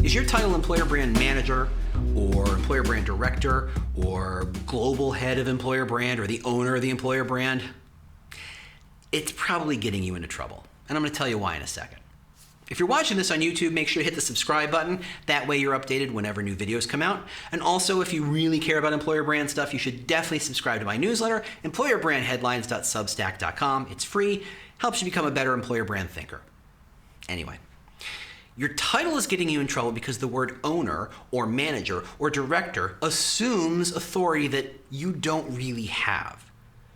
Is your title employer brand manager or employer brand director or global head of employer brand or the owner of the employer brand? It's probably getting you into trouble. And I'm going to tell you why in a second. If you're watching this on YouTube, make sure to hit the subscribe button. That way you're updated whenever new videos come out. And also, if you really care about employer brand stuff, you should definitely subscribe to my newsletter, employerbrandheadlines.substack.com. It's free, helps you become a better employer brand thinker. Anyway, your title is getting you in trouble because the word owner or manager or director assumes authority that you don't really have.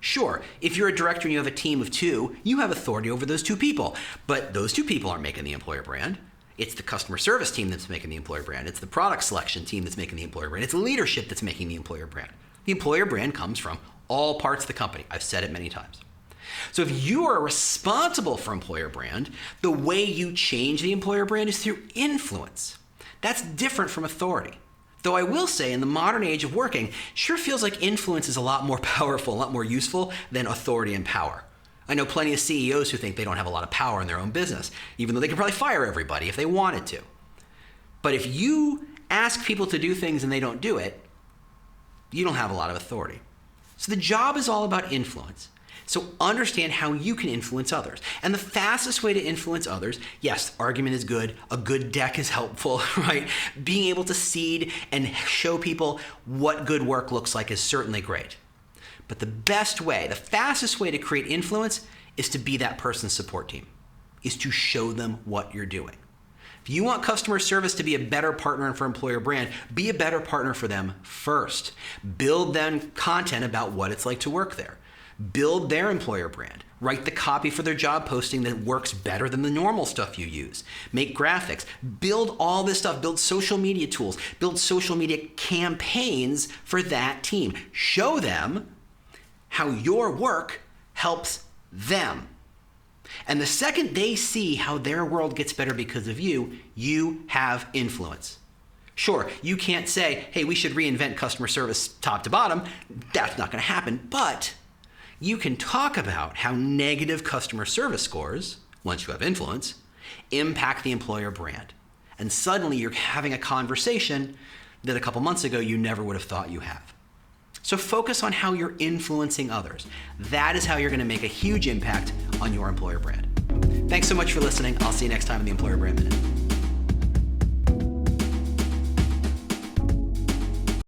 Sure, if you're a director and you have a team of 2, you have authority over those 2 people, but those 2 people aren't making the employer brand. It's the customer service team that's making the employer brand. It's the product selection team that's making the employer brand. It's leadership that's making the employer brand. The employer brand comes from all parts of the company. I've said it many times. So if you are responsible for employer brand, the way you change the employer brand is through influence. That's different from authority. Though I will say in the modern age of working, it sure feels like influence is a lot more powerful, a lot more useful than authority and power. I know plenty of CEOs who think they don't have a lot of power in their own business, even though they could probably fire everybody if they wanted to. But if you ask people to do things and they don't do it, you don't have a lot of authority. So the job is all about influence. So understand how you can influence others. And the fastest way to influence others, yes, argument is good, a good deck is helpful, right? Being able to seed and show people what good work looks like is certainly great. But the best way, the fastest way to create influence is to be that person's support team, is to show them what you're doing. If you want customer service to be a better partner for employer brand, be a better partner for them first. Build them content about what it's like to work there. Build their employer brand. Write the copy for their job posting that works better than the normal stuff you use. Make graphics. Build all this stuff. Build social media tools. Build social media campaigns for that team. Show them how your work helps them. And the second they see how their world gets better because of you, you have influence. Sure, you can't say, hey, we should reinvent customer service top to bottom. That's not going to happen. But you can talk about how negative customer service scores, once you have influence, impact the employer brand. And suddenly you're having a conversation that a couple months ago you never would have thought you have. So focus on how you're influencing others. That is how you're going to make a huge impact on your employer brand. Thanks so much for listening. I'll see you next time in the Employer Brand Minute.